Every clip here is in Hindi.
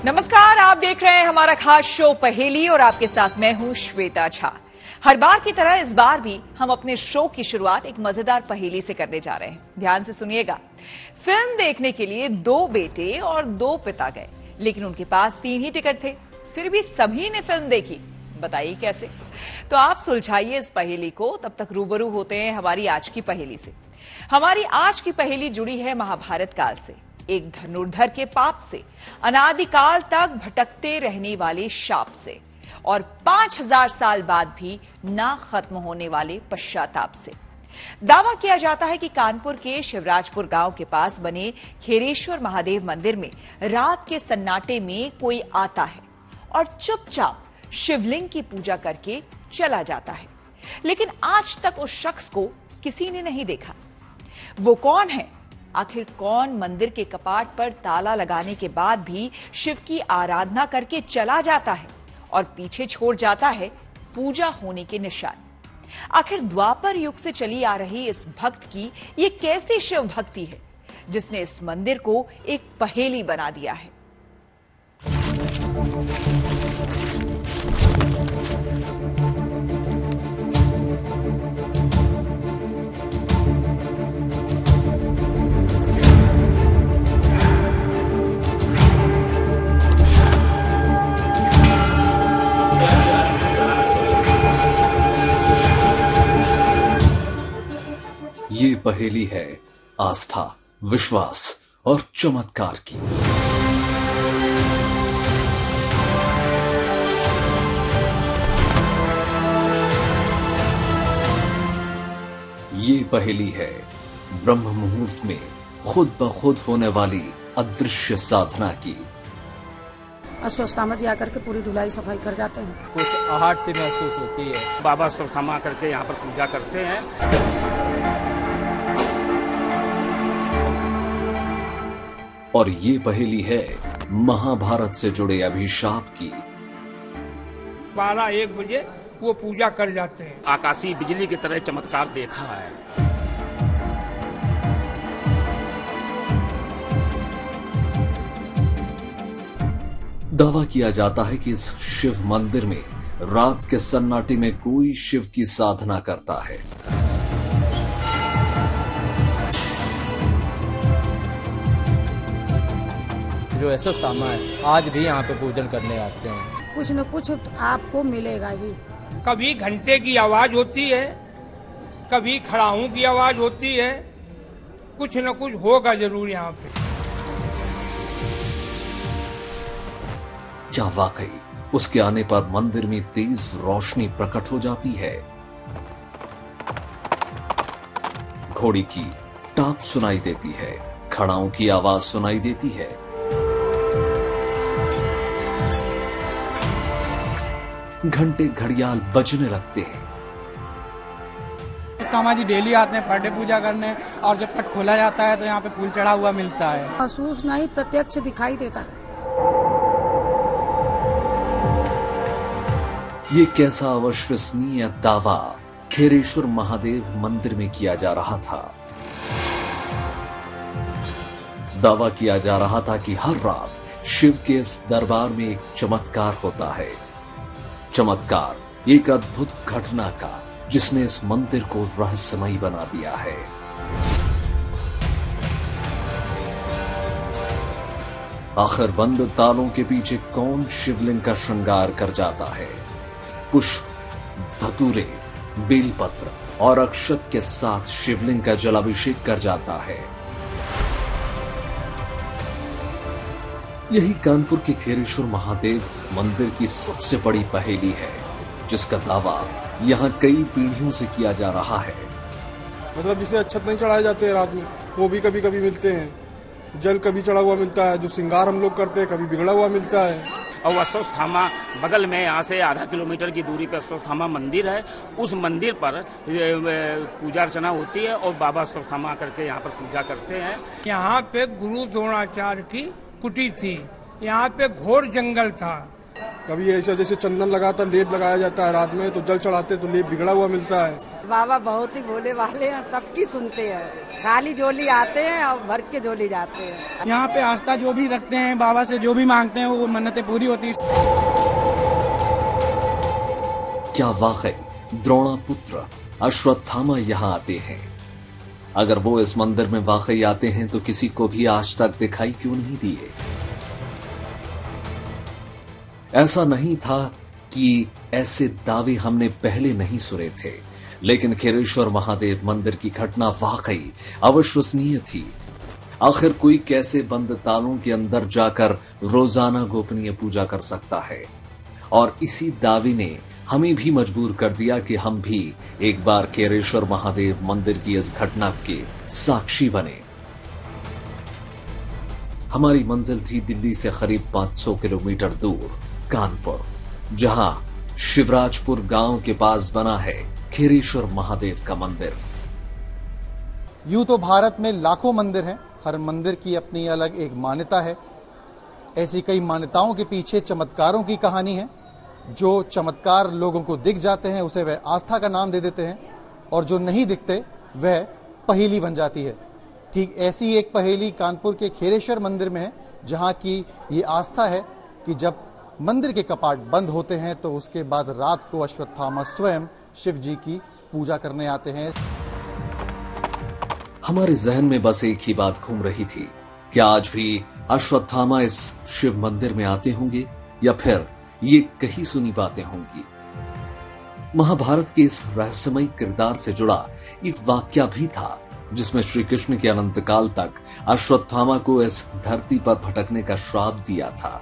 नमस्कार, आप देख रहे हैं हमारा खास शो पहेली और आपके साथ मैं हूं श्वेता झा। हर बार की तरह इस बार भी हम अपने शो की शुरुआत एक मजेदार पहेली से करने जा रहे हैं। ध्यान से सुनिएगा। फिल्म देखने के लिए 2 बेटे और 2 पिता गए, लेकिन उनके पास 3 ही टिकट थे। फिर भी सभी ने फिल्म देखी। बताइए कैसे? तो आप सुलझाइए इस पहेली को। तब तक रूबरू होते हैं हमारी आज की पहेली से। हमारी आज की पहेली जुड़ी है महाभारत काल से। एक धनुर्धर के पाप से, अनादिकाल तक भटकते रहने वाले शाप से और 5000 साल बाद भी ना खत्म होने वाले पश्चाताप से। दावा किया जाता है कि कानपुर के शिवराजपुर गांव के पास बने खेरेश्वर महादेव मंदिर में रात के सन्नाटे में कोई आता है और चुपचाप शिवलिंग की पूजा करके चला जाता है, लेकिन आज तक उस शख्स को किसी ने नहीं देखा। वो कौन है? आखिर कौन मंदिर के कपाट पर ताला लगाने के बाद भी शिव की आराधना करके चला जाता है और पीछे छोड़ जाता है पूजा होने के निशान? आखिर द्वापर युग से चली आ रही इस भक्त की ये कैसी शिव भक्ति है जिसने इस मंदिर को एक पहेली बना दिया है? ये पहेली है आस्था, विश्वास और चमत्कार की। ये पहेली है ब्रह्म मुहूर्त में खुद ब खुद होने वाली अदृश्य साधना की। अस्वस्थामा जी आकर के पूरी धुलाई सफाई कर जाते हैं। कुछ आहट सी महसूस होती है। बाबा अस्वस्थामा करके यहाँ पर पूजा करते हैं। और ये पहेली है महाभारत से जुड़े अभिशाप की। 12-1 बजे वो पूजा कर जाते हैं। आकाशीय बिजली की तरह चमत्कार देखा है। दावा किया जाता है कि इस शिव मंदिर में रात के सन्नाटे में कोई शिव की साधना करता है। जो अस्वस्थामा है आज भी यहाँ पे पूजन करने आते हैं। कुछ न कुछ आपको मिलेगा ही। कभी घंटे की आवाज होती है, कभी खड़ाऊं की आवाज होती है। कुछ न कुछ होगा जरूर यहाँ पे। क्या वाकई उसके आने पर मंदिर में तेज रोशनी प्रकट हो जाती है? घोड़ी की टाप सुनाई देती है, खड़ाओं की आवाज सुनाई देती है। घंटे घड़ियाल बजने लगते हैं। कामा जी डेली आते हैं पर डे पूजा करने, और जब पट खोला जाता है तो यहाँ पे फूल चढ़ा हुआ मिलता है। महसूस नहीं, प्रत्यक्ष दिखाई देता है। ये कैसा अविश्वसनीय दावा खेरेश्वर महादेव मंदिर में किया जा रहा था। दावा किया जा रहा था कि हर रात शिव के इस दरबार में एक चमत्कार होता है। चमत्कार एक अद्भुत घटना का जिसने इस मंदिर को रहस्यमयी बना दिया है। आखिर बंद तालों के पीछे कौन शिवलिंग का श्रृंगार कर जाता है? पुष्प, धतूरे, बेलपत्र और अक्षत के साथ शिवलिंग का जलाभिषेक कर जाता है। यही कानपुर के खेरेश्वर महादेव मंदिर की सबसे बड़ी पहेली है, जिसका दावा यहाँ कई पीढ़ियों से किया जा रहा है। मतलब जिसे अक्षत नहीं चढ़ाए जाते रात में, वो भी कभी कभी मिलते हैं। जल कभी चढ़ा हुआ मिलता है, जो श्रृंगार हम लोग करते हैं कभी बिगड़ा हुआ मिलता है। और अस्वस्थामा बगल में यहाँ से आधा किलोमीटर की दूरी पर अस्वस्थामा मंदिर है। उस मंदिर पर पूजा अर्चना होती है और बाबा अस्वस्थामा करके यहाँ पर पूजा करते हैं। यहाँ पे गुरु द्रोणाचार्य की कुटी थी। यहाँ पे घोर जंगल था। कभी ऐसा जैसे चंदन लगाता लेप लगाया जाता है रात में, तो जल चढ़ाते तो लेप बिगड़ा हुआ मिलता है। बाबा बहुत ही भोले वाले हैं, सबकी सुनते हैं। खाली झोली आते हैं और भर के झोली जाते हैं। यहाँ पे आस्था जो भी रखते हैं, बाबा से जो भी मांगते हैं, वो मन्नतें पूरी होती है। क्या वाकई द्रोणापुत्र अश्वत्थामा यहाँ आते हैं? अगर वो इस मंदिर में वाकई आते हैं तो किसी को भी आज तक दिखाई क्यों नहीं दिए? ऐसा नहीं था कि ऐसे दावे हमने पहले नहीं सुने थे, लेकिन खेरेश्वर महादेव मंदिर की घटना वाकई अविश्वसनीय थी। आखिर कोई कैसे बंद तालों के अंदर जाकर रोजाना गोपनीय पूजा कर सकता है? और इसी दावे ने हमें भी मजबूर कर दिया कि हम भी एक बार खेरेश्वर महादेव मंदिर की इस घटना के साक्षी बने। हमारी मंजिल थी दिल्ली से करीब 500 किलोमीटर दूर कानपुर, जहां शिवराजपुर गांव के पास बना है खेरेश्वर महादेव का मंदिर। यूं तो भारत में लाखों मंदिर हैं, हर मंदिर की अपनी अलग एक मान्यता है। ऐसी कई मान्यताओं के पीछे चमत्कारों की कहानी है। जो चमत्कार लोगों को दिख जाते हैं उसे वह आस्था का नाम दे देते हैं, और जो नहीं दिखते वह पहेली बन जाती है। ठीक ऐसी एक पहेली कानपुर के खेरेश्वर मंदिर में है, जहां की ये आस्था है कि जब मंदिर के कपाट बंद होते हैं तो उसके बाद रात को अश्वत्थामा स्वयं शिव जी की पूजा करने आते हैं। हमारे जहन में बस एक ही बात घूम रही थी, क्या आज भी अश्वत्थामा इस शिव मंदिर में आते होंगे या फिर ये कहीं सुनी बातें होंगी? महाभारत के इस रहस्यमय किरदार से जुड़ा एक वाक्या भी था, जिसमें श्री कृष्ण के अनंत काल तक अश्वत्थामा को इस धरती पर भटकने का श्राप दिया था।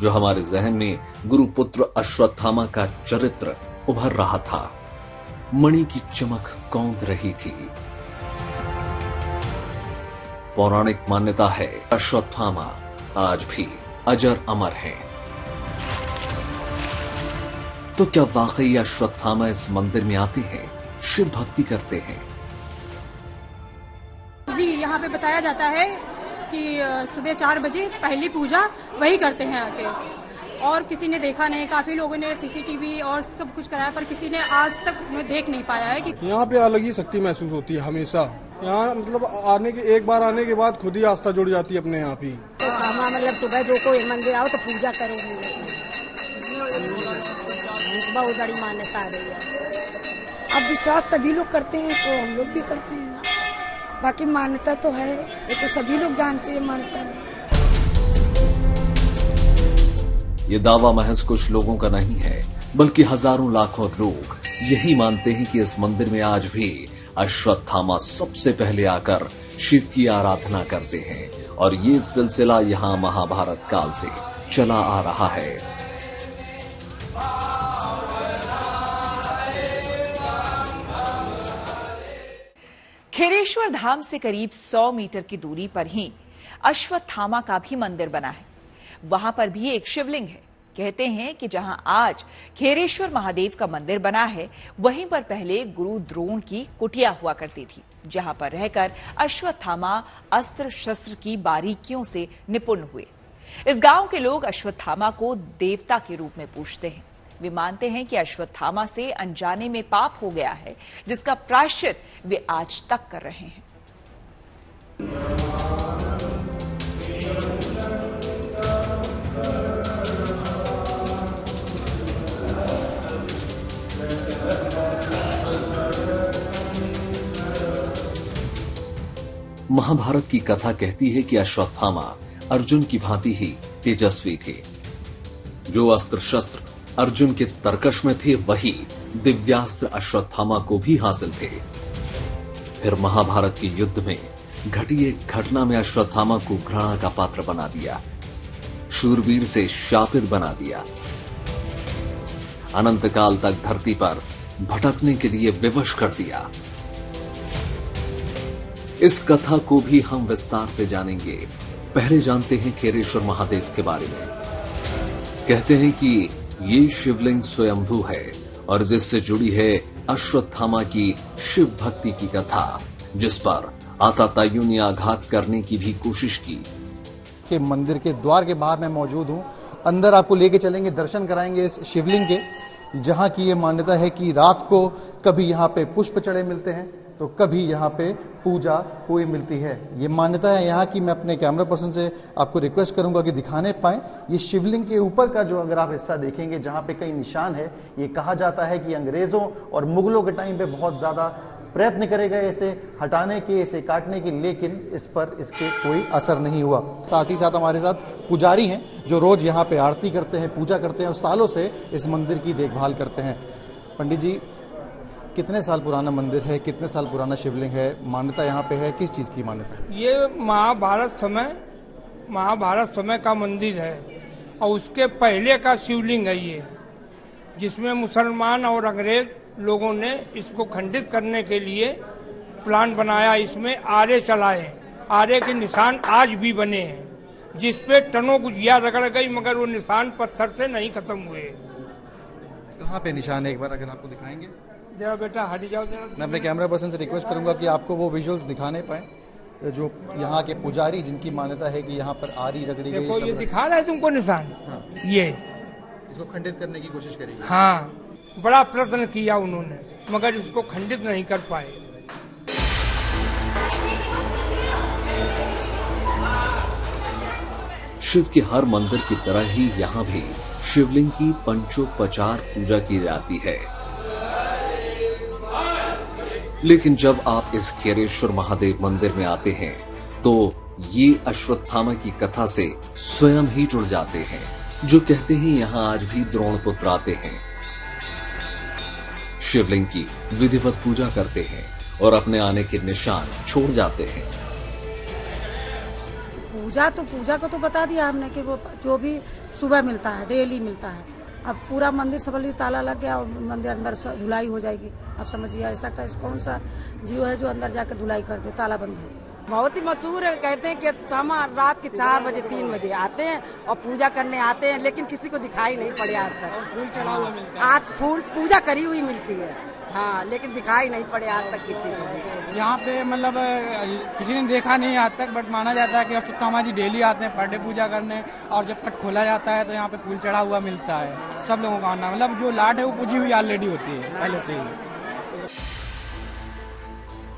जो हमारे जहन में गुरुपुत्र अश्वत्थामा का चरित्र उभर रहा था, मणि की चमक कौंध रही थी। पौराणिक मान्यता है अश्वत्थामा आज भी अजर अमर हैं। तो क्या वाकई अश्वत्थामा इस मंदिर में आते हैं, शिव भक्ति करते हैं? जी, यहाँ पे बताया जाता है कि सुबह 4 बजे पहली पूजा वही करते हैं आके, और किसी ने देखा नहीं। काफी लोगों ने सीसीटीवी और सब कुछ कराया, पर किसी ने आज तक देख नहीं पाया है कि यहाँ पे अलग ही शक्ति महसूस होती है हमेशा। यहाँ मतलब एक बार आने के बाद खुद ही आस्था जुड़ जाती है अपने आप ही। मतलब सुबह जो कोई मंदिर आओ तो पूजा करेंगे, बहुत बड़ी मान्यता आ रही है। अब विश्वास सभी लोग करते हैं तो हम लोग भी करते हैं। बाकी मान्यता तो है, ये तो सभी लोग जानते हैं मान्यता है। ये दावा महज कुछ लोगों का नहीं है, बल्कि हजारों लाखों लोग यही मानते हैं कि इस मंदिर में आज भी अश्वत्थामा सबसे पहले आकर शिव की आराधना करते हैं, और ये सिलसिला यहाँ महाभारत काल से चला आ रहा है। खेरेश्वर धाम से करीब 100 मीटर की दूरी पर ही अश्वत्थामा का भी मंदिर बना है। वहां पर भी एक शिवलिंग है। कहते हैं कि जहां आज खेरेश्वर महादेव का मंदिर बना है, वहीं पर पहले गुरु द्रोण की कुटिया हुआ करती थी, जहां पर रहकर अश्वत्थामा अस्त्र शस्त्र की बारीकियों से निपुण हुए। इस गांव के लोग अश्वत्थामा को देवता के रूप में पूजते हैं। वे मानते हैं कि अश्वत्थामा से अनजाने में पाप हो गया है, जिसका प्रायश्चित वे आज तक कर रहे हैं। महाभारत की कथा कहती है कि अश्वत्थामा अर्जुन की भांति ही तेजस्वी थे। जो अस्त्र शस्त्र अर्जुन के तरकश में थे, वही दिव्यास्त्र अश्वत्थामा को भी हासिल थे। फिर महाभारत के युद्ध में घटी एक घटना में अश्वत्थामा को घृणा का पात्र बना दिया, शूरवीर से शापित बना दिया, अनंत काल तक धरती पर भटकने के लिए विवश कर दिया। इस कथा को भी हम विस्तार से जानेंगे। पहले जानते हैं खेरेश्वर महादेव के बारे में। कहते हैं कि ये शिवलिंग स्वयंभू है और जिससे जुड़ी है अश्वत्थामा की शिव भक्ति की कथा, जिस पर आताताइयों ने आघात करने की भी कोशिश की। इसके मंदिर के द्वार के बाहर मैं मौजूद हूँ। अंदर आपको लेके चलेंगे, दर्शन कराएंगे इस शिवलिंग के, जहाँ की ये मान्यता है कि रात को कभी यहाँ पे पुष्प चढ़े मिलते हैं तो कभी यहाँ पे पूजा हुई मिलती है। ये मान्यता है यहाँ की। मैं अपने कैमरा पर्सन से आपको रिक्वेस्ट करूंगा कि दिखाने पाए ये शिवलिंग के ऊपर का जो अगर आप हिस्सा देखेंगे जहाँ पे कई निशान है। ये कहा जाता है कि अंग्रेजों और मुगलों के टाइम पे बहुत ज्यादा प्रयत्न करे गए इसे हटाने के, इसे काटने की, लेकिन इस पर इसके कोई असर नहीं हुआ। साथ ही साथ हमारे साथ पुजारी हैं जो रोज यहाँ पे आरती करते हैं, पूजा करते हैं और सालों से इस मंदिर की देखभाल करते हैं। पंडित जी, कितने साल पुराना मंदिर है, कितने साल पुराना शिवलिंग है, मान्यता यहाँ पे है, किस चीज की मान्यता है? ये महाभारत समय का मंदिर है और उसके पहले का शिवलिंग है ये, जिसमें मुसलमान और अंग्रेज लोगों ने इसको खंडित करने के लिए प्लान बनाया। इसमें आरे चलाए, आरे के निशान आज भी बने हैं, जिसपे टनों गुजिया रगड़ गई मगर वो निशान पत्थर से नहीं खत्म हुए। कहाँ पे निशान है, एक बार अगर आपको दिखाएंगे? जरा बेटा हट जाओ जरा। मैं अपने कैमरा पर्सन से रिक्वेस्ट करूंगा कि आपको वो विजुअल्स दिखाने पाए जो यहाँ के पुजारी, जिनकी मान्यता है कि यहाँ पर आरी रगड़ी गई। देखो ये दिखा रहा है तुमको निशान। हाँ। ये इसको खंडित करने की कोशिश करेगी। हाँ, बड़ा प्रयत्न किया उन्होंने मगर इसको खंडित नहीं कर पाए। शिव के हर मंदिर की तरह ही यहाँ भी शिवलिंग की पंचोपचार पूजा की जाती है, लेकिन जब आप इस खेरेश्वर महादेव मंदिर में आते हैं तो ये अश्वत्थामा की कथा से स्वयं ही जुड़ जाते हैं, जो कहते हैं यहाँ आज भी द्रोण पुत्र आते हैं, शिवलिंग की विधिवत पूजा करते हैं और अपने आने के निशान छोड़ जाते हैं। पूजा को तो बता दिया हमने कि वो जो भी सुबह मिलता है, डेली मिलता है। अब पूरा मंदिर सबली ताला लग गया और मंदिर अंदर से धुलाई हो जाएगी। अब समझिए ऐसा कौन सा जीव है जो अंदर जाकर धुलाई कर दे, ताला बंद है। बहुत ही मशहूर है। कहते हैं कि अश्वत्थामा रात के 4 बजे 3 बजे आते हैं और पूजा करने आते हैं, लेकिन किसी को दिखाई नहीं पड़े आज तक। फूल चढ़ा हुआ मिलता है। आज फूल पूजा करी हुई मिलती है, हाँ, लेकिन दिखाई नहीं पड़े आज तक किसी को। यहाँ पे मतलब किसी ने देखा नहीं आज तक, बट माना जाता है कि अश्वत्थामा जी डेली आते हैं पर डे पूजा करने, और जब पट खोला जाता है तो यहाँ पे फूल चढ़ा हुआ मिलता है। सब लोगों का मानना, मतलब जो लाट है वो पूजी हुई ऑलरेडी होती है पहले से ही।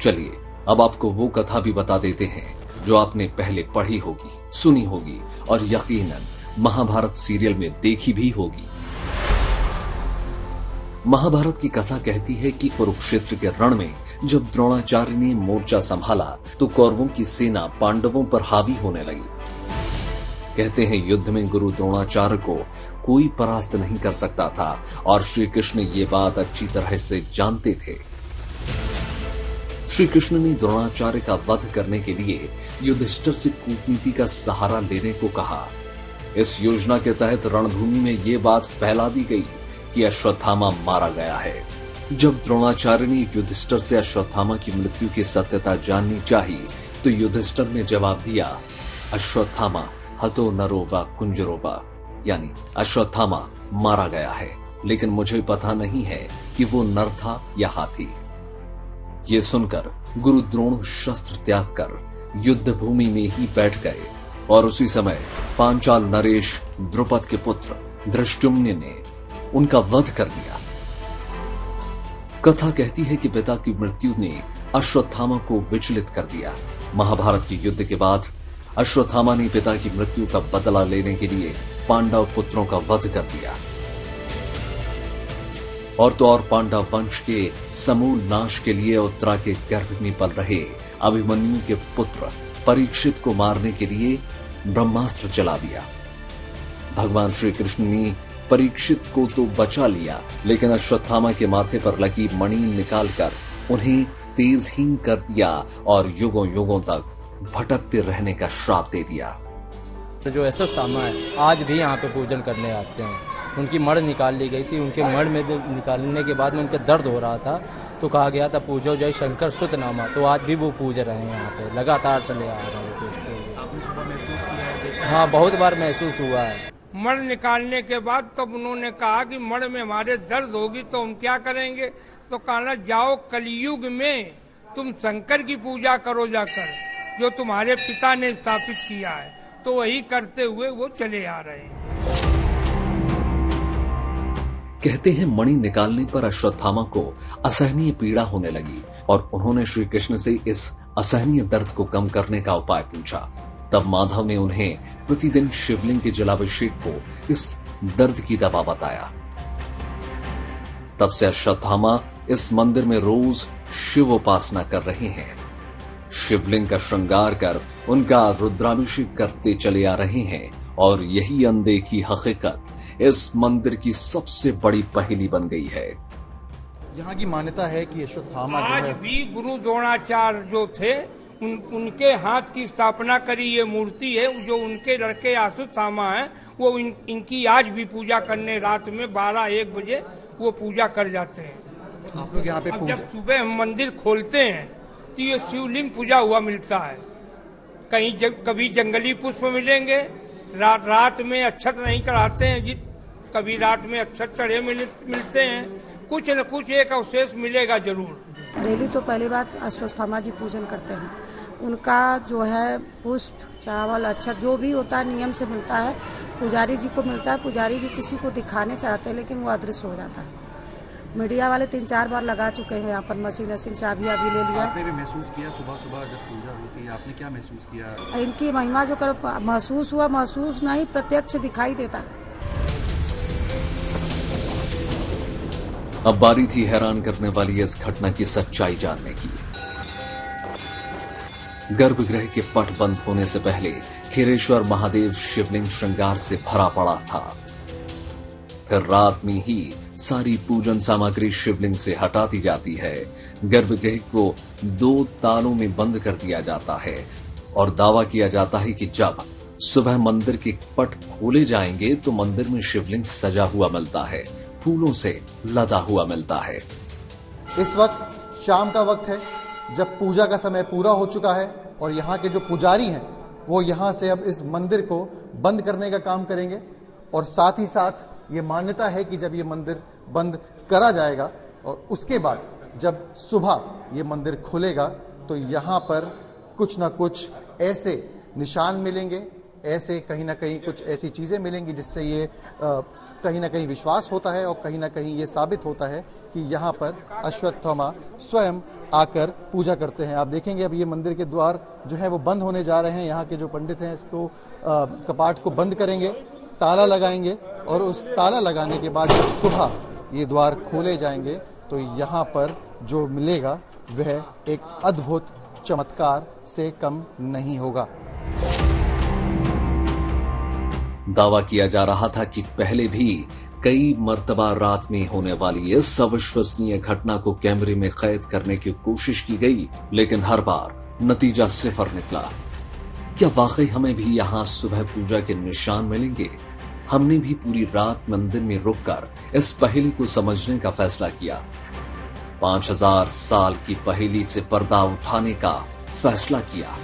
चलिए अब आपको वो कथा भी बता देते हैं जो आपने पहले पढ़ी होगी, सुनी होगी और यकीनन महाभारत सीरियल में देखी भी होगी। महाभारत की कथा कहती है कि कुरुक्षेत्र के रण में जब द्रोणाचार्य ने मोर्चा संभाला तो कौरवों की सेना पांडवों पर हावी होने लगी। कहते हैं युद्ध में गुरु द्रोणाचार्य को कोई परास्त नहीं कर सकता था और श्री कृष्ण ये बात अच्छी तरह से जानते थे। श्री कृष्ण ने द्रोणाचार्य का वध करने के लिए युधिष्ठिर से कूटनीति का सहारा लेने को कहा। इस योजना के तहत रणभूमि में ये बात फैला दी गई कि अश्वत्थामा मारा गया है। जब द्रोणाचार्य ने युधिष्ठिर से अश्वत्थामा की मृत्यु की सत्यता जाननी चाहिए तो युधिष्ठिर ने जवाब दिया, अश्वत्थामा हतो नरो वा कुंजरो वा, यानी अश्वत्थामा मारा गया है, लेकिन मुझे पता नहीं है कि वो नर था या हाथी। ये सुनकर गुरु द्रोण शस्त्र त्याग कर युद्ध भूमि में ही बैठ गए और उसी समय पांचाल नरेश द्रुपद के पुत्र धृष्टुम्न ने उनका वध कर दिया। कथा कहती है कि पिता की मृत्यु ने अश्वत्थामा को विचलित कर दिया। महाभारत के युद्ध के बाद अश्वत्थामा ने पिता की मृत्यु का बदला लेने के लिए पांडव पुत्रों का वध कर दिया और तो और पांडव वंश के समूल नाश के लिए उत्तरा के गर्भ में पल रहे अभिमन्यु के पुत्र परीक्षित को मारने के लिए ब्रह्मास्त्र चला दिया। भगवान श्री कृष्ण ने परीक्षित को तो बचा लिया, लेकिन अश्वत्थामा के माथे पर लगी मणि निकालकर उन्हें तेजहीन कर दिया और युगों युगों तक भटकते रहने का श्राप दे दिया। जो अश्वत्थामा है आज भी यहाँ पे पूजन करने आते हैं। उनकी मड़ निकाल ली गई थी, उनके मड़ में जब निकालने के बाद में उनका दर्द हो रहा था तो कहा गया था पूजो जय शंकर सुत नामा, तो आज भी वो पूज रहे हैं यहाँ पे, लगातार चले आ रहे हैं। हाँ, बहुत बार महसूस हुआ है। मड़ निकालने के बाद तब उन्होंने कहा कि मड़ में हमारे दर्द होगी तो हम क्या करेंगे, तो कहना जाओ कलयुग में तुम शंकर की पूजा करो जाकर, जो तुम्हारे पिता ने स्थापित किया है। तो वही करते हुए वो चले आ रहे हैं। कहते हैं मणि निकालने पर अश्वत्थामा को असहनीय पीड़ा होने लगी और उन्होंने श्री कृष्ण से इस असहनीय दर्द को कम करने का उपाय पूछा। तब माधव ने उन्हें प्रतिदिन शिवलिंग के जलाभिषेक को इस दर्द की दवा बताया। तब से अश्वत्थामा इस मंदिर में रोज शिव उपासना कर रहे हैं। शिवलिंग का श्रृंगार कर उनका रुद्राभिषेक करते चले आ रहे हैं और यही अनदेखी हकीकत इस मंदिर की सबसे बड़ी पहेली बन गई है। यहाँ की मान्यता है कि अश्वत्थामा आज भी गुरु द्रोणाचार्य जो थे उनके हाथ की स्थापना करी ये मूर्ति है, जो उनके लड़के अश्वत्थामा है, वो इनकी आज भी पूजा करने रात में 12-1 बजे वो पूजा कर जाते हैं। आप लोग यहाँ पे पूजा जब सुबह हम मंदिर खोलते हैं तो ये शिवलिंग पूजा हुआ मिलता है। कहीं कभी जंगली पुष्प मिलेंगे, रात में अक्षत नहीं चढ़ाते हैं जी, कभी रात में अक्षत चढ़े मिलते हैं, कुछ न कुछ एक अवशेष मिलेगा जरूर। डेली तो पहली बात अश्वत्थामा जी पूजन करते हैं, उनका जो है पुष्प चावल अक्षत जो भी होता है नियम से मिलता है, पुजारी जी को मिलता है। पुजारी जी किसी को दिखाने चाहते हैं लेकिन वो अदृश्य हो जाता है। मीडिया वाले 3-4 बार लगा चुके हैं यहाँ पर मशीन चाबियां भी ले लिया। आपने भी महसूस किया सुबह सुबह जब पूजा होती है, आपने क्या महसूस किया? इनकी महिमा जो कर महसूस हुआ, महसूस नहीं प्रत्यक्ष दिखाई देता। अब बारी थी हैरान करने वाली इस घटना की सच्चाई जानने की। गर्भगृह के पट बंद होने से पहले खीरेश्वर महादेव शिवलिंग श्रृंगार से भरा पड़ा था। फिर रात में ही सारी पूजन सामग्री शिवलिंग से हटा दी जाती है। गर्भगृह को 2 तालों में बंद कर दिया जाता है और दावा किया जाता है कि जब सुबह मंदिर के पट खोले जाएंगे तो मंदिर में शिवलिंग सजा हुआ मिलता है, फूलों से लदा हुआ मिलता है। इस वक्त शाम का वक्त है, जब पूजा का समय पूरा हो चुका है और यहाँ के जो पुजारी हैं वो यहाँ से अब इस मंदिर को बंद करने का काम करेंगे। और साथ ही साथ ये मान्यता है कि जब ये मंदिर बंद करा जाएगा और उसके बाद जब सुबह ये मंदिर खुलेगा तो यहाँ पर कुछ ना कुछ ऐसे निशान मिलेंगे, ऐसे कहीं ना कहीं कुछ ऐसी चीजें मिलेंगी जिससे ये कहीं ना कहीं विश्वास होता है और कहीं ना कहीं ये साबित होता है कि यहाँ पर अश्वत्थामा स्वयं आकर पूजा करते हैं। आप देखेंगे अब ये मंदिर के द्वार जो है वो बंद होने जा रहे हैं। यहाँ के जो पंडित हैं इसको कपाट को बंद करेंगे, ताला लगाएंगे और उस ताला लगाने के बाद जब सुबह ये द्वार खोले जाएंगे तो यहाँ पर जो मिलेगा वह एक अद्भुत चमत्कार से कम नहीं होगा। दावा किया जा रहा था कि पहले भी कई मर्तबा रात में होने वाली इस अविश्वसनीय घटना को कैमरे में कैद करने की कोशिश की गई, लेकिन हर बार नतीजा 0 निकला। क्या वाकई हमें भी यहाँ सुबह पूजा के निशान मिलेंगे? हमने भी पूरी रात मंदिर में रुककर इस पहेली को समझने का फैसला किया। 5000 साल की पहेली से पर्दा उठाने का फैसला किया।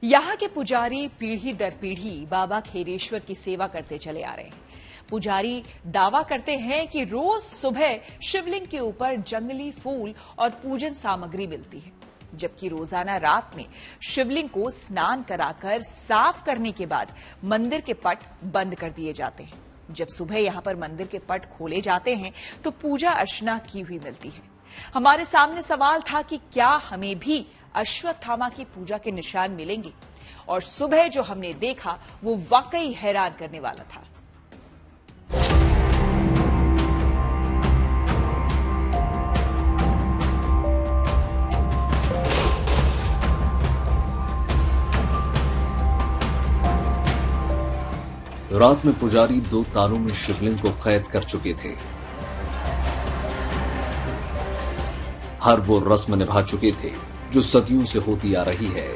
यहाँ के पुजारी पीढ़ी दर पीढ़ी बाबा खीरेश्वर की सेवा करते चले आ रहे हैं। पुजारी दावा करते हैं कि रोज सुबह शिवलिंग के ऊपर जंगली फूल और पूजन सामग्री मिलती है, जबकि रोजाना रात में शिवलिंग को स्नान कराकर साफ करने के बाद मंदिर के पट बंद कर दिए जाते हैं। जब सुबह यहाँ पर मंदिर के पट खोले जाते हैं तो पूजा अर्चना की हुई मिलती है। हमारे सामने सवाल था कि क्या हमें भी अश्वत्थामा की पूजा के निशान मिलेंगे? और सुबह जो हमने देखा वो वाकई हैरान करने वाला था। रात में पुजारी 2 तालों में शिवलिंग को कैद कर चुके थे। हर वो रस्म निभा चुके थे जो सदियों से होती आ रही है।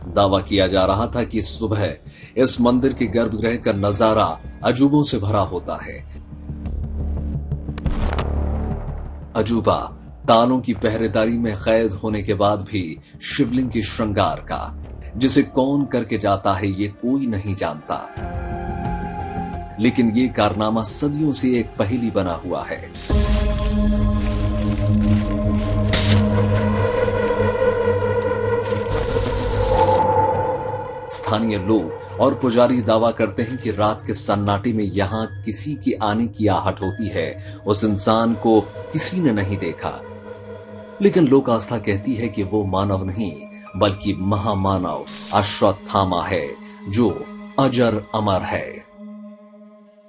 दावा किया जा रहा था कि सुबह इस मंदिर के गर्भगृह का नजारा अजूबों से भरा होता है। अजूबा तालों की पहरेदारी में कैद होने के बाद भी शिवलिंग के श्रृंगार का, जिसे कौन करके जाता है ये कोई नहीं जानता, लेकिन ये कारनामा सदियों से एक पहेली बना हुआ है। स्थानीय लोग और पुजारी दावा करते हैं कि रात के सन्नाटे में यहां किसी के आने की आहट होती है। उस इंसान को किसी ने नहीं देखा, लेकिन लोक आस्था कहती है कि वो मानव नहीं बल्कि महामानव अश्वत्थामा है, जो अजर अमर है।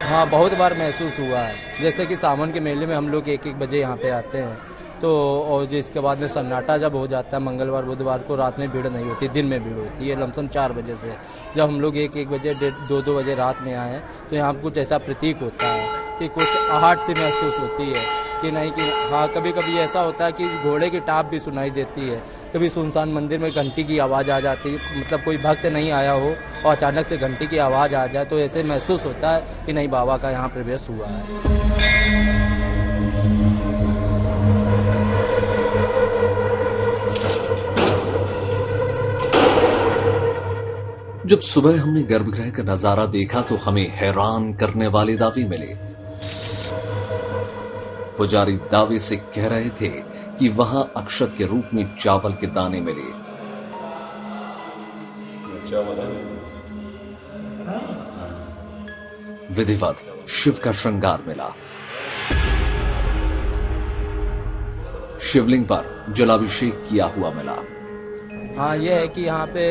हाँ, बहुत बार महसूस हुआ है। जैसे कि सावन के मेले में हम लोग 1-1 बजे यहाँ पे आते हैं, तो और जिसके बाद में सन्नाटा जब हो जाता है, मंगलवार बुधवार को रात में भीड़ नहीं होती, दिन में भीड़ होती है लमसम 4 बजे से। जब हम लोग 1-1 बजे 2-2 बजे रात में आए तो यहाँ कुछ ऐसा प्रतीक होता है कि कुछ आहट सी महसूस होती है कि नहीं कि हाँ, कभी कभी ऐसा होता है कि घोड़े की टाप भी सुनाई देती है। कभी सुनसान मंदिर में घंटी की आवाज़ आ जाती है, मतलब कोई भक्त नहीं आया हो और अचानक से घंटी की आवाज़ आ जाए तो ऐसे महसूस होता है कि नहीं, बाबा का यहाँ प्रवेश हुआ है। जब सुबह हमने गर्भगृह का नजारा देखा तो हमें हैरान करने वाले दावे मिले। पुजारी दावे से कह रहे थे कि वहां अक्षत के रूप में चावल के दाने मिले। विधिवत शिव का श्रृंगार मिला। शिवलिंग पर जलाभिषेक किया हुआ मिला। हाँ, यह है कि यहाँ पे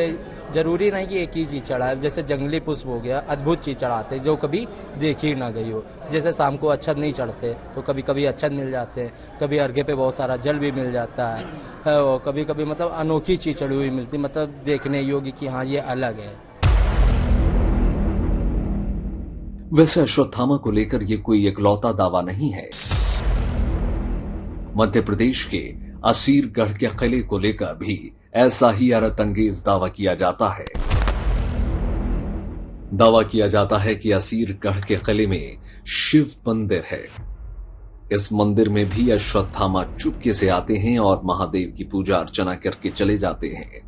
जरूरी नहीं कि एक ही चीज चढ़ाए। जैसे जंगली पुष्प हो गया, अद्भुत चीज चढ़ाते जो कभी देखी ना गई हो। जैसे शाम को अक्षत नहीं चढ़ते तो कभी कभी अक्षत मिल जाते हैं, कभी अर्घे पे बहुत सारा जल भी मिल जाता है और कभी कभी मतलब अनोखी चीज चढ़ी हुई मिलती, मतलब देखने योग्य कि हाँ ये अलग है। वैसे अश्वत्थामा को लेकर ये कोई इकलौता दावा नहीं है। मध्य प्रदेश के असीरगढ़ के किले को लेकर भी ऐसा ही हैरतअंगेज दावा किया जाता है। दावा किया जाता है कि असीरगढ़ के किले में शिव मंदिर है। इस मंदिर में भी अश्वत्थामा चुपके से आते हैं और महादेव की पूजा अर्चना करके चले जाते हैं।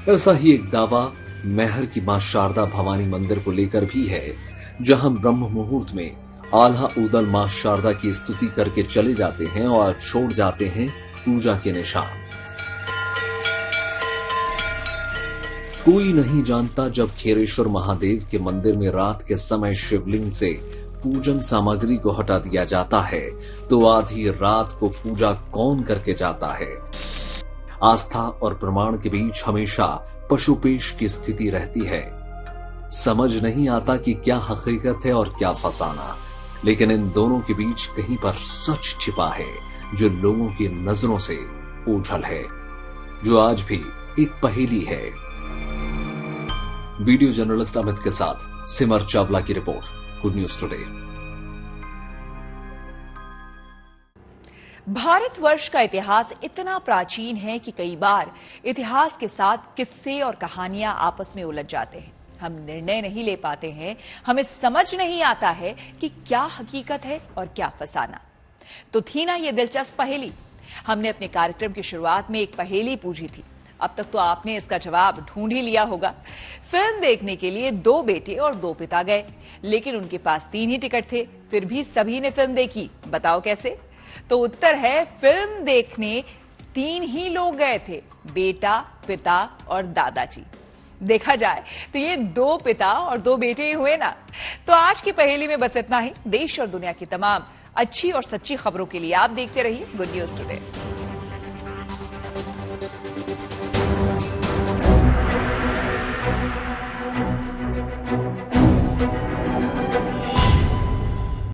ऐसा ही एक दावा मैहर की मां शारदा भवानी मंदिर को लेकर भी है, जहां ब्रह्म मुहूर्त में आल्हा उदल मां शारदा की स्तुति करके चले जाते हैं और छोड़ जाते हैं पूजा के निशान। कोई नहीं जानता जब खेरेश्वर महादेव के मंदिर में रात के समय शिवलिंग से पूजन सामग्री को हटा दिया जाता है तो आधी रात को पूजा कौन करके जाता है। आस्था और प्रमाण के बीच हमेशा पशुपेश की स्थिति रहती है। समझ नहीं आता कि क्या हकीकत है और क्या फसाना, लेकिन इन दोनों के बीच कहीं पर सच छिपा है जो लोगों की नजरों से ओझल है, जो आज भी एक पहेली है। वीडियो जर्नलिस्ट अमित के साथ सिमर चावला की report, good news today. Bharatvarsh का इतिहास इतना प्राचीन है कि कई बार इतिहास के साथ किस्से और कहानियां आपस में उलझ जाते हैं। हम निर्णय नहीं ले पाते हैं, हमें समझ नहीं आता है कि क्या हकीकत है और क्या फसाना। तो थी ना ये दिलचस्प पहेली। हमने अपने कार्यक्रम की शुरुआत में एक पहेली पूछी थी। अब तक तो आपने इसका जवाब ढूंढ ही लिया होगा। फिल्म देखने के लिए 2 बेटे और 2 पिता गए, लेकिन उनके पास 3 ही टिकट थे, फिर भी सभी ने फिल्म देखी। बताओ कैसे? तो उत्तर है, फिल्म देखने 3 ही लोग गए थे, बेटा, पिता और दादाजी। देखा जाए तो ये 2 पिता और 2 बेटे ही हुए ना। तो आज की पहेली में बस इतना ही। देश और दुनिया की तमाम अच्छी और सच्ची खबरों के लिए आप देखते रहिए गुड न्यूज टुडे।